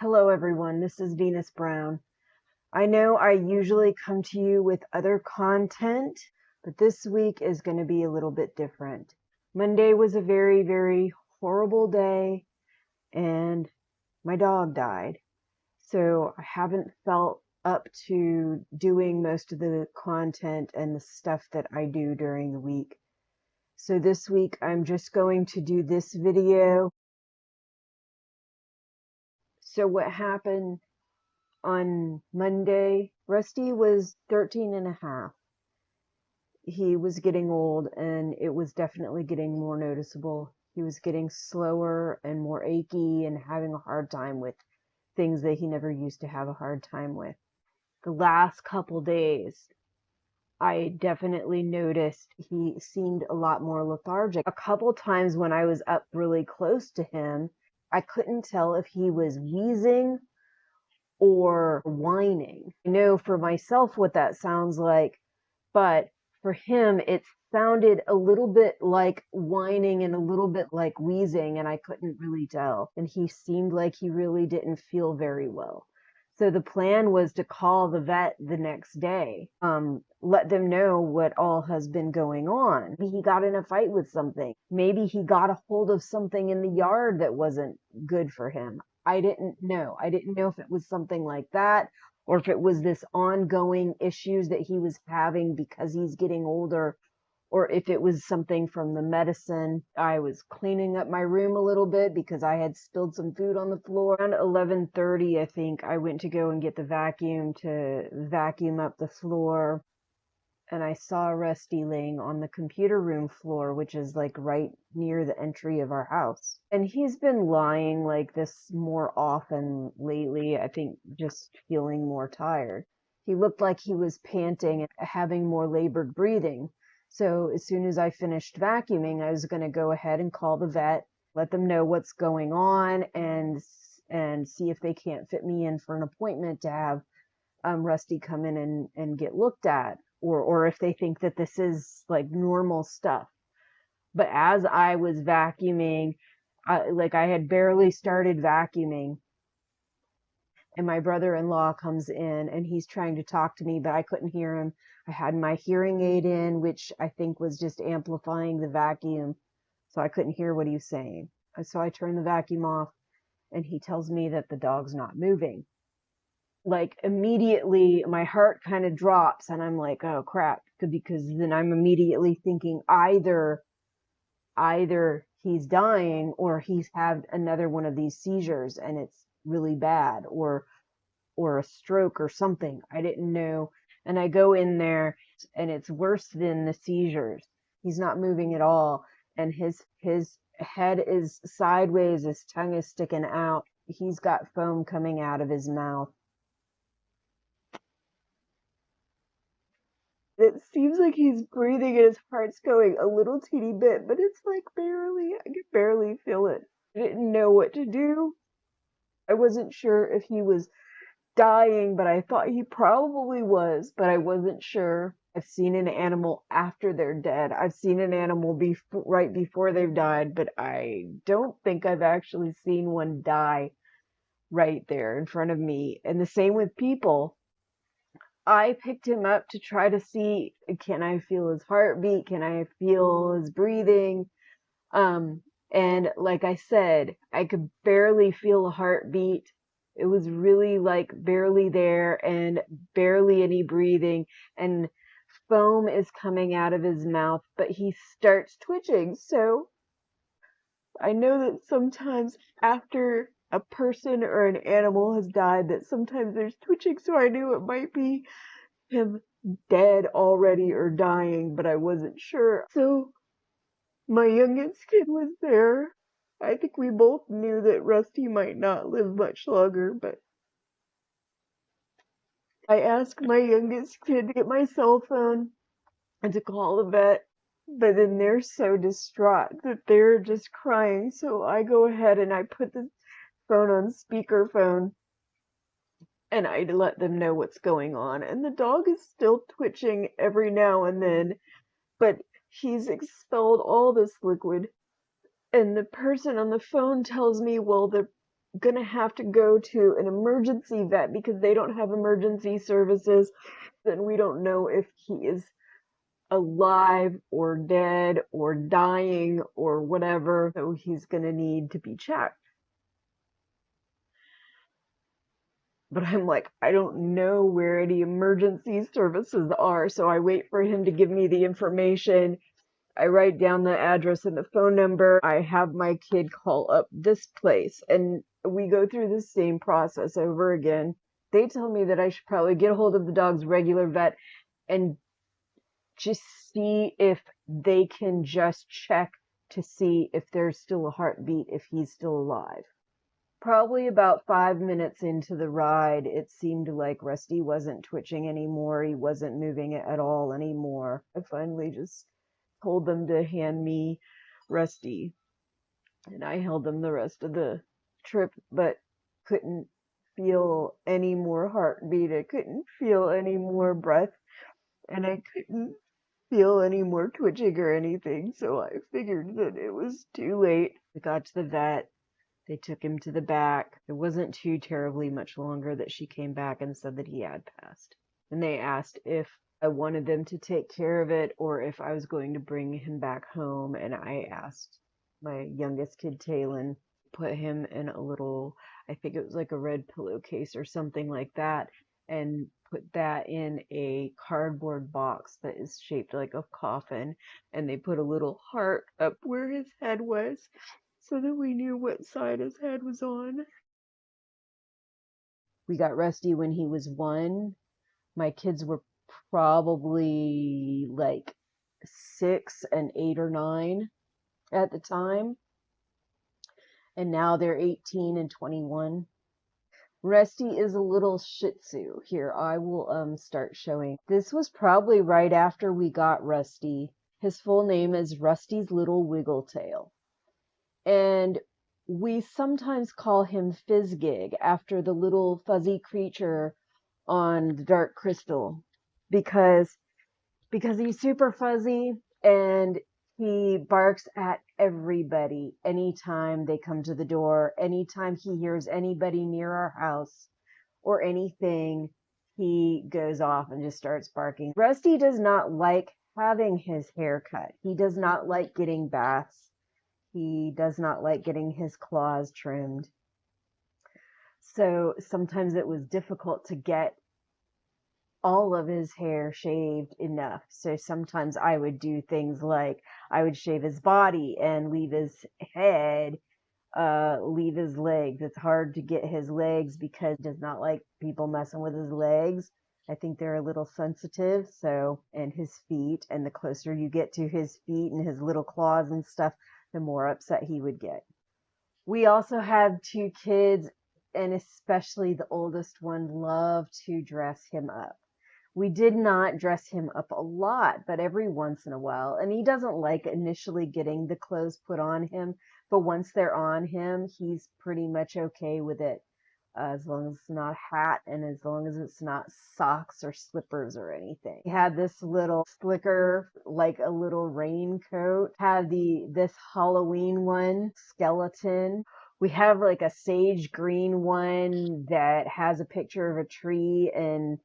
Hello everyone, this is Venus Brown. I know I usually come to you with other content, but this week is going to be a little bit different. Monday was a very, very horrible day, and my dog died. So I haven't felt up to doing most of the content and the stuff that I do during the week. So this week I'm just going to do this video. So what happened on Monday, Rusty was 13 and a half. He was getting old and it was definitely getting more noticeable. He was getting slower and more achy and having a hard time with things that he never used to have a hard time with. The last couple days, I definitely noticed he seemed a lot more lethargic. A couple times when I was up really close to him, I couldn't tell if he was wheezing or whining. I know for myself what that sounds like, but for him, it sounded a little bit like whining and a little bit like wheezing, and I couldn't really tell. And he seemed like he really didn't feel very well. So the plan was to call the vet the next day, let them know what all has been going on. Maybe he got in a fight with something. Maybe he got a hold of something in the yard that wasn't good for him. I didn't know. I didn't know if it was something like that or if it was this ongoing issues that he was having because he's getting older, or if it was something from the medicine. I was cleaning up my room a little bit because I had spilled some food on the floor. Around 11:30, I think, I went to go and get the vacuum to vacuum up the floor. And I saw Rusty laying on the computer room floor, which is like right near the entry of our house. And he's been lying like this more often lately, I think just feeling more tired. He looked like he was panting and having more labored breathing. So as soon as I finished vacuuming, I was going to go ahead and call the vet, let them know what's going on, and see if they can't fit me in for an appointment to have Rusty come in and get looked at, or if they think that this is like normal stuff. But as I was vacuuming, I had barely started vacuuming, and my brother-in-law comes in and he's trying to talk to me, but I couldn't hear him. I had my hearing aid in, which I think was just amplifying the vacuum, so I couldn't hear what he was saying. So I turned the vacuum off, and he tells me that the dog's not moving. Like immediately my heart kind of drops and I'm like, oh crap, because then I'm immediately thinking either he's dying or he's had another one of these seizures and it's really bad, or a stroke or something. I didn't know. And I go in there and it's worse than the seizures. He's not moving at all, and his head is sideways, his tongue is sticking out. He's got foam coming out of his mouth. It seems like he's breathing and his heart's going a little teeny bit, but it's like barely, I can barely feel it. I didn't know what to do. I wasn't sure if he was dying, but I thought he probably was, but I wasn't sure. I've seen an animal after they're dead. I've seen an animal right before they've died, but I don't think I've actually seen one die right there in front of me. And the same with people. I picked him up to try to see, can I feel his heartbeat? Can I feel his breathing? And like I said, I could barely feel a heartbeat. It was really like barely there and barely any breathing, and foam is coming out of his mouth, but he starts twitching. So I know that sometimes after a person or an animal has died, that sometimes there's twitching, so I knew it might be him dead already or dying, but I wasn't sure. So my youngest kid was there. I think we both knew that Rusty might not live much longer, but I asked my youngest kid to get my cell phone and to call the vet, but then they're so distraught that they're just crying. So I go ahead and I put the phone on speakerphone and I let them know what's going on. And the dog is still twitching every now and then, but he's expelled all this liquid. And the person on the phone tells me, well, gonna have to go to an emergency vet because they don't have emergency services. Then we don't know if he is alive or dead or dying or whatever. So he's gonna need to be checked. But I'm like, I don't know where any emergency services are. So I wait for him to give me the information. I write down the address and the phone number. I have my kid call up this place, and we go through the same process over again. They tell me that I should probably get a hold of the dog's regular vet and just see if they can just check to see if there's still a heartbeat, if he's still alive. Probably about 5 minutes into the ride, it seemed like Rusty wasn't twitching anymore. He wasn't moving it at all anymore. I finally just told them to hand me Rusty, and I held him the rest of the trip, but couldn't feel any more heartbeat. I couldn't feel any more breath, and I couldn't feel any more twitching or anything, so I figured that it was too late. We got to the vet. They took him to the back. It wasn't too terribly much longer that she came back and said that he had passed. And they asked if I wanted them to take care of it or if I was going to bring him back home. And I asked my youngest kid, Talon, put him in a little, I think it was like a red pillowcase or something like that, and put that in a cardboard box that is shaped like a coffin. And they put a little heart up where his head was, so that we knew what side his head was on. We got Rusty when he was 1. My kids were probably like 6 and 8 or 9 at the time. And now they're 18 and 21. Rusty is a little Shih Tzu. Here, I will start showing. This was probably right after we got Rusty. His full name is Rusty's Little Wiggletail. And we sometimes call him Fizzgig after the little fuzzy creature on the Dark Crystal because he's super fuzzy and he barks at everybody anytime they come to the door, anytime he hears anybody near our house or anything, he goes off and just starts barking. Rusty does not like having his hair cut. He does not like getting baths. He does not like getting his claws trimmed. So sometimes it was difficult to get all of his hair shaved enough. So sometimes I would do things like I would shave his body and leave his head, leave his legs. It's hard to get his legs because he does not like people messing with his legs. I think they're a little sensitive. So, and his feet, and the closer you get to his feet and his little claws and stuff, the more upset he would get. We also have 2 kids, and especially the oldest one loved to dress him up. We did not dress him up a lot, but every once in a while. And he doesn't like initially getting the clothes put on him, but once they're on him, he's pretty much okay with it. As long as it's not a hat and as long as it's not socks or slippers or anything. He had this little slicker, like a little raincoat. Had this Halloween one, skeleton. We have like a sage green one that has a picture of a tree and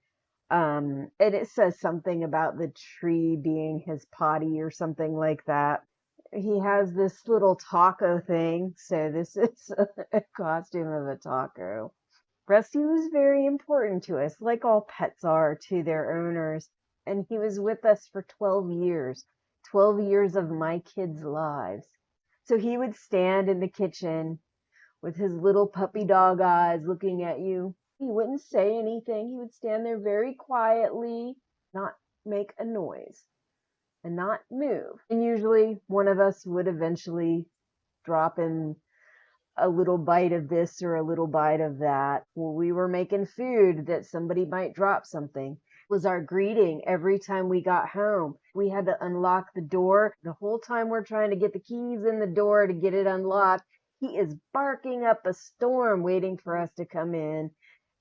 it says something about the tree being his potty or something like that. He has this little taco thing, so this is a costume of a taco. Rusty was very important to us, like all pets are to their owners, and he was with us for 12 years, 12 years of my kids' lives. So he would stand in the kitchen with his little puppy dog eyes looking at you. He wouldn't say anything. He would stand there very quietly, not make a noise, and not move. And usually one of us would eventually drop him a little bite of this or a little bite of that. Well, we were making food that somebody might drop something. It was our greeting every time we got home. We had to unlock the door. The whole time we're trying to get the keys in the door to get it unlocked, he is barking up a storm waiting for us to come in.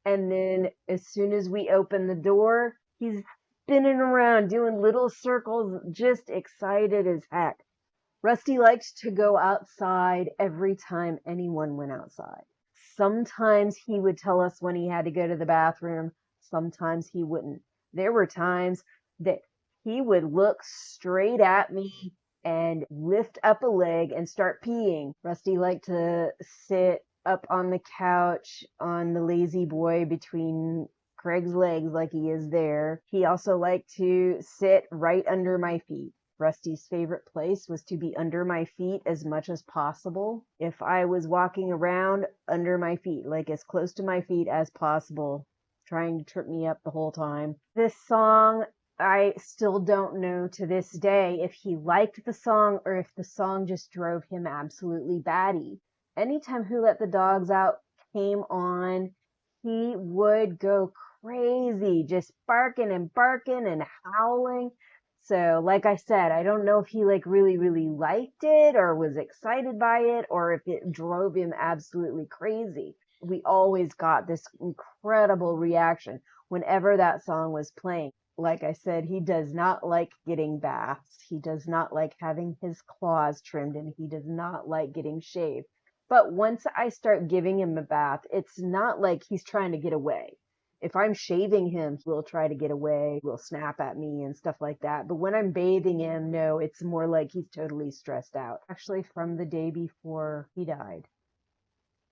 And then as soon as we open the door, he's spinning around doing little circles, just excited as heck. Rusty liked to go outside every time anyone went outside. Sometimes he would tell us when he had to go to the bathroom, sometimes he wouldn't. There were times that he would look straight at me and lift up a leg and start peeing. Rusty liked to sit up on the couch on the lazy boy between Craig's legs like he is there. He also liked to sit right under my feet. Rusty's favorite place was to be under my feet as much as possible. If I was walking around, under my feet, like as close to my feet as possible, trying to trip me up the whole time. This song, I still don't know to this day if he liked the song or if the song just drove him absolutely batty. Anytime Who Let the Dogs Out came on, he would go crazy, just barking and howling. So, like I said, I don't know if he like really liked it or was excited by it or if it drove him absolutely crazy. We always got this incredible reaction whenever that song was playing. Like I said, he does not like getting baths. He does not like having his claws trimmed and he does not like getting shaved. But once I start giving him a bath, it's not like he's trying to get away. If I'm shaving him, he'll try to get away, will snap at me and stuff like that. But when I'm bathing him, no, it's more like he's totally stressed out. Actually, from the day before he died.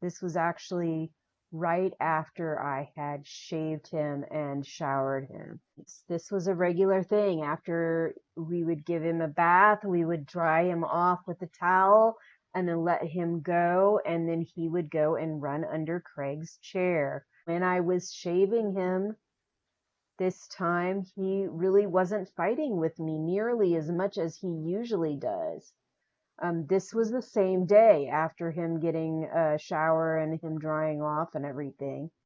This was actually right after I had shaved him and showered him. This was a regular thing. After we would give him a bath, we would dry him off with a towel and then let him go. And then he would go and run under Craig's chair. When I was shaving him this time, he really wasn't fighting with me nearly as much as he usually does. This was the same day after him getting a shower and him drying off and everything.